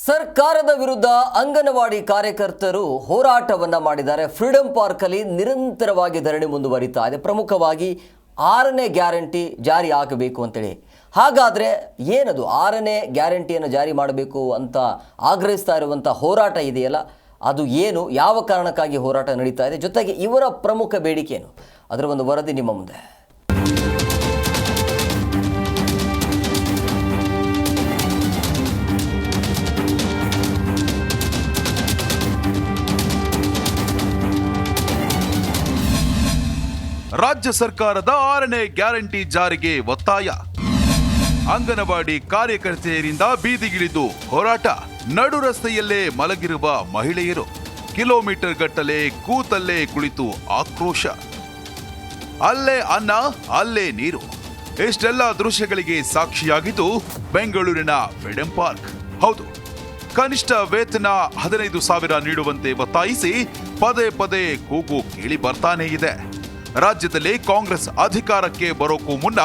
ಸರ್ಕಾರದ ವಿರುದ್ಧ ಅಂಗನವಾಡಿ ಕಾರ್ಯಕರ್ತರು ಹೋರಾಟವನ್ನ ಮಾಡಿದ್ದಾರೆ. ಫ್ರೀಡಂ ಪಾರ್ಕ್ ಅಲ್ಲಿ ನಿರಂತರವಾಗಿ ಧರಣಿ ಮುಂದುವರಿತಾ ಇದೆ. ಪ್ರಮುಖವಾಗಿ 6ನೇ ಗ್ಯಾರಂಟಿ ಜಾರಿ ಆಗಬೇಕು ಅಂತೇಳಿ. ಹಾಗಾದರೆ ಏನದು 6ನೇ ಗ್ಯಾರಂಟಿಯನ್ನು ಜಾರಿ ಮಾಡಬೇಕು ಅಂತ ಆಗ್ರಹಿಸ್ತಾ ಇರುವಂಥ ಹೋರಾಟ ಇದೆಯಲ್ಲ, ಅದು ಏನು, ಯಾವ ಕಾರಣಕ್ಕಾಗಿ ಹೋರಾಟ ನಡೀತಾ ಇದೆ, ಜೊತೆಗೆ ಇವರ ಪ್ರಮುಖ ಬೇಡಿಕೆ ಏನು, ಅದರ ಒಂದು ವರದಿ ನಿಮ್ಮ ಮುಂದೆ. ರಾಜ್ಯ ಸರ್ಕಾರದ 6ನೇ ಗ್ಯಾರಂಟಿ ಜಾರಿಗೆ ಒತ್ತಾಯ. ಅಂಗನವಾಡಿ ಕಾರ್ಯಕರ್ತೆಯರಿಂದ ಬೀದಿಗಿಳಿದು ಹೋರಾಟ. ನಡು ರಸ್ತೆಯಲ್ಲೇ ಮಲಗಿರುವ ಮಹಿಳೆಯರು, ಕಿಲೋಮೀಟರ್ ಗಟ್ಟಲೆ ಕೂತಲ್ಲೇ ಕುಳಿತು ಆಕ್ರೋಶ. ಅಲ್ಲೇ ಅನ್ನ ಅಲ್ಲೇ ನೀರು, ಇಷ್ಟೆಲ್ಲ ದೃಶ್ಯಗಳಿಗೆ ಸಾಕ್ಷಿಯಾಗಿದ್ದು ಬೆಂಗಳೂರಿನ ಫ್ರೀಡಂ ಪಾರ್ಕ್. ಹೌದು, ಕನಿಷ್ಠ ವೇತನ 15,000 ನೀಡುವಂತೆ ಒತ್ತಾಯಿಸಿ ಪದೇ ಪದೇ ಕೂಗು ಕೇಳಿ ಬರ್ತಾನೇ ಇದೆ. ರಾಜ್ಯದಲ್ಲಿ ಕಾಂಗ್ರೆಸ್ ಅಧಿಕಾರಕ್ಕೆ ಬರೋಕ್ಕೂ ಮುನ್ನ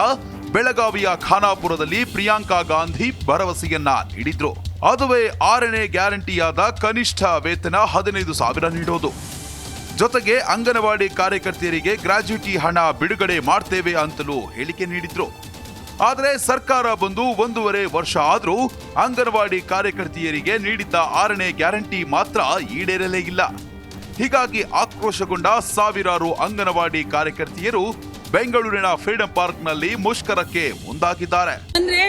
ಬೆಳಗಾವಿಯ ಖಾನಾಪುರದಲ್ಲಿ ಪ್ರಿಯಾಂಕಾ ಗಾಂಧಿ ಭರವಸೆಯನ್ನ ನೀಡಿದ್ರು. ಅದುವೇ 6ನೇ ಗ್ಯಾರಂಟಿಯಾದ ಕನಿಷ್ಠ ವೇತನ 15,000 ನೀಡೋದು. ಜೊತೆಗೆ ಅಂಗನವಾಡಿ ಕಾರ್ಯಕರ್ತೆಯರಿಗೆ ಗ್ರಾಚ್ಯುಟಿ ಹಣ ಬಿಡುಗಡೆ ಮಾಡ್ತೇವೆ ಅಂತಲೂ ಹೇಳಿಕೆ ನೀಡಿದ್ರು. ಆದರೆ ಸರ್ಕಾರ ಬಂದು 1.5 ವರ್ಷ ಆದ್ರೂ ಅಂಗನವಾಡಿ ಕಾರ್ಯಕರ್ತೆಯರಿಗೆ ನೀಡಿದ್ದ 6ನೇ ಗ್ಯಾರಂಟಿ ಮಾತ್ರ ಈಡೇರಲೇ ಇಲ್ಲ. ಹೀಗಾಗಿ ಆಕ್ರೋಶಗೊಂಡ ಸಾವಿರಾರು ಅಂಗನವಾಡಿ ಕಾರ್ಯಕರ್ತೆಯರು ಬೆಂಗಳೂರಿನ ಫ್ರೀಡಂ ಪಾರ್ಕ್ ನಲ್ಲಿ ಮುಷ್ಕರಕ್ಕೆ ಮುಂದಾಗಿದ್ದಾರೆ. ಅಂದ್ರೆ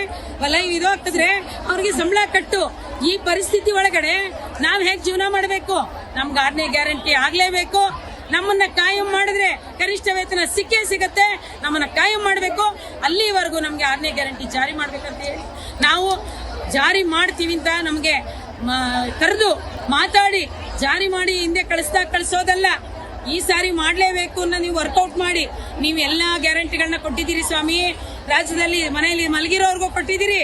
ಹೊಲ ಇದು ಆಗ್ತದ್ರೆ ಅವ್ರಿಗೆ ಸಂಬಳ ಕಟ್ಟು. ಈ ಪರಿಸ್ಥಿತಿ ಒಳಗಡೆ ನಾವ್ ಹೇಗ್ ಜೀವನ ಮಾಡಬೇಕು? ನಮ್ಗೆ 6ನೇ ಗ್ಯಾರಂಟಿ ಆಗ್ಲೇಬೇಕು. ನಮ್ಮನ್ನ ಕಾಯಂ ಮಾಡಿದ್ರೆ ಕನಿಷ್ಠ ವೇತನ ಸಿಕ್ಕೇ ಸಿಗತ್ತೆ. ನಮ್ಮನ್ನ ಕಾಯಂ ಮಾಡಬೇಕು. ಅಲ್ಲಿವರೆಗೂ ನಮ್ಗೆ 6ನೇ ಗ್ಯಾರಂಟಿ ಜಾರಿ ಮಾಡ್ಬೇಕಂತ ಹೇಳಿ ನಾವು ಜಾರಿ ಮಾಡ್ತೀವಿ ಅಂತ ನಮ್ಗೆ ಕರೆದು ಮಾತಾಡಿ ಜಾರಿ ಮಾಡಿ ಹಿಂದೆ ಕಳಿಸೋದಲ್ಲ. ಈ ಸಾರಿ ಮಾಡಲೇಬೇಕು ಅನ್ನೋ ನೀವು ವರ್ಕೌಟ್ ಮಾಡಿ. ನೀವು ಎಲ್ಲಾ ಗ್ಯಾರಂಟಿಗಳನ್ನ ಕೊಟ್ಟಿದ್ದೀರಿ ಸ್ವಾಮಿ. ರಾಜ್ಯದಲ್ಲಿ ಮನೆಯಲ್ಲಿ ಮಲಗಿರೋರ್ಗೂ ಕೊಟ್ಟಿದ್ದೀರಿ,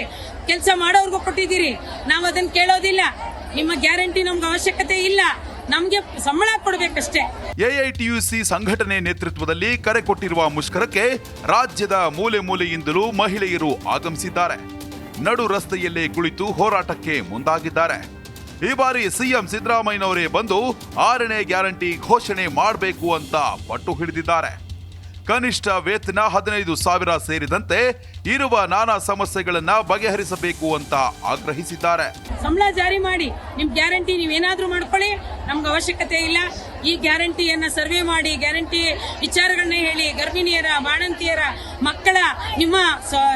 ಕೆಲಸ ಮಾಡೋರ್ಗೂ ಕೊಟ್ಟಿದ್ದೀರಿ. ನಾವು ಅದನ್ನ ಕೇಳೋದಿಲ್ಲ. ನಿಮ್ಮ ಗ್ಯಾರಂಟಿ ನಮ್ಗೆ ಅವಶ್ಯಕತೆ ಇಲ್ಲ. ನಮ್ಗೆ ಸಂಬಳ ಕೊಡ್ಬೇಕಷ್ಟೇ. ಎಐಟಿಯುಸಿ ಸಂಘಟನೆ ನೇತೃತ್ವದಲ್ಲಿ ಕರೆ ಕೊಟ್ಟಿರುವ ಮುಷ್ಕರಕ್ಕೆ ರಾಜ್ಯದ ಮೂಲೆ ಮೂಲೆಯಿಂದಲೂ ಮಹಿಳೆಯರು ಆಗಮಿಸಿದ್ದಾರೆ. ನಡು ರಸ್ತೆಯಲ್ಲೇ ಕುಳಿತು ಹೋರಾಟಕ್ಕೆ ಮುಂದಾಗಿದ್ದಾರೆ. ಈ ಬಾರಿ ಸಿಎಂ ಸಿದ್ದರಾಮಯ್ಯನವರೇ ಬಂದು 6ನೇ ಗ್ಯಾರಂಟಿ ಘೋಷಣೆ ಮಾಡಬೇಕು ಅಂತ ಪಟ್ಟು ಹಿಡಿದಿದ್ದಾರೆ. ಕನಿಷ್ಠ ವೇತನ 15,000 ಸೇರಿದಂತೆ ಇರುವ ನಾನಾ ಸಮಸ್ಯೆಗಳನ್ನ ಬಗೆಹರಿಸಬೇಕು ಅಂತ ಆಗ್ರಹಿಸಿದ್ದಾರೆ. ಸಂಬಳ ಜಾರಿ ಮಾಡಿ, ನಿಮ್ ಗ್ಯಾರಂಟಿ ನೀವೇನಾದ್ರೂ ಮಾಡ್ಕೊಳ್ಳಿ, ನಮ್ಗೆ ಅವಶ್ಯಕತೆ ಇಲ್ಲ. ಈ ಗ್ಯಾರಂಟಿಯನ್ನ ಸರ್ವೆ ಮಾಡಿ, ಗ್ಯಾರಂಟಿ ವಿಚಾರಗಳನ್ನ ಹೇಳಿ, ಗರ್ಭಿಣಿಯರ, ಬಾಣಂತಿಯರ, ಮಕ್ಕಳ, ನಿಮ್ಮ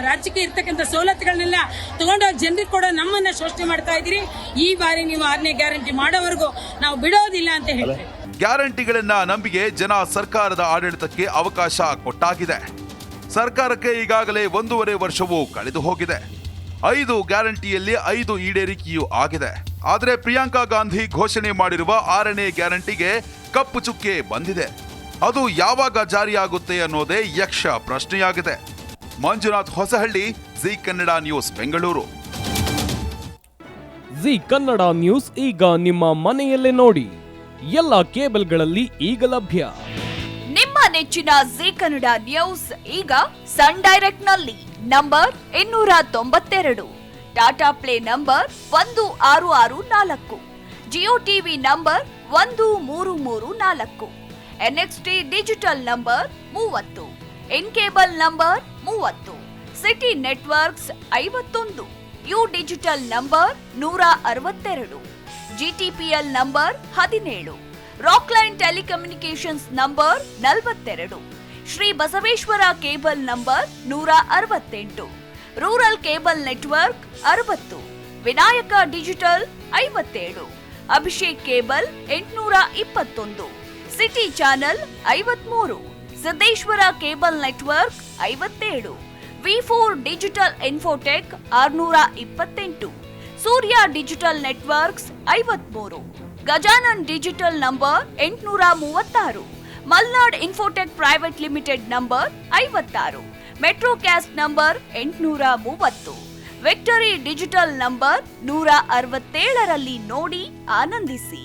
ರಾಜ್ಯಕ್ಕೆ ಇರ್ತಕ್ಕಂಥ ಸವಲತ್ತುಗಳನ್ನೆಲ್ಲ ತಗೊಂಡೋಗಿ ಜನರಿಗೆ ಕೊಡೋ ನಮ್ಮನ್ನ ಶೋಷಣೆ ಮಾಡ್ತಾ ಇದ್ದೀರಿ. ಈ ಬಾರಿ ನೀವು 6ನೇ ಗ್ಯಾರಂಟಿ ಮಾಡೋವರೆಗೂ ನಾವು ಬಿಡೋದಿಲ್ಲ ಅಂತ ಹೇಳಿ. ಗ್ಯಾರಂಟಿಗಳನ್ನ ನಂಬಿಕೆ ಜನ ಸರ್ಕಾರದ ಆಡಳಿತಕ್ಕೆ ಅವಕಾಶ ಕೊಟ್ಟಾಗಿದೆ. ಸರ್ಕಾರಕ್ಕೆ ಈಗಾಗಲೇ 1.5 ವರ್ಷವೂ ಕಳೆದು ಹೋಗಿದೆ. 5 ಗ್ಯಾರಂಟಿಯಲ್ಲಿ 5 ಈಡೇರಿಕೆಯೂ ಆಗಿದೆ. ಆದರೆ ಪ್ರಿಯಾಂಕಾ ಗಾಂಧಿ ಘೋಷಣೆ ಮಾಡಿರುವ 6ನೇ ಗ್ಯಾರಂಟಿಗೆ ಕಪ್ಪು ಚುಕ್ಕೆ ಬಂದಿದೆ. ಅದು ಯಾವಾಗ ಜಾರಿಯಾಗುತ್ತೆ ಅನ್ನೋದೇ ಯಕ್ಷ ಪ್ರಶ್ನೆಯಾಗಿದೆ. Manjunath Hosahalli, G Kannada news, Bengaluru. G Kannada news ಈಗ ನಿಮ್ಮ ಮನೆಯಲ್ಲೇ ನೋಡಿ. ಎಲ್ಲ ಕೇಬಲ್ಗಳಲ್ಲಿ ಈಗ ಲಭ್ಯ. ನಿಮ್ಮ ನೆಚ್ಚಿನ ಜಿ ಕನ್ನಡ ನ್ಯೂಸ್ ಈಗ ಸನ್ ಡೈರೆಕ್ಟ್ ನಲ್ಲಿ number 292, Tata play number 1664, Jio TV number 1334, NXT digital number 30, in cable number 30, city networks 51, U digital number 162, GTPL number 17, Rockline telecommunications number 42, Shri Basaveshwara cable number 168, rural cable network 60, Vinayaka digital 57, Abhishek cable 821, city channel 53, Siddeshwara cable network 57, ವಿ4 digital infotech 628, Surya digital networks 53, Gajanan digital number 836, Malnad infotech private limited number 56, metro cast number 830, victory digital number 167ರಲ್ಲಿ ನೋಡಿ ಆನಂದಿಸಿ.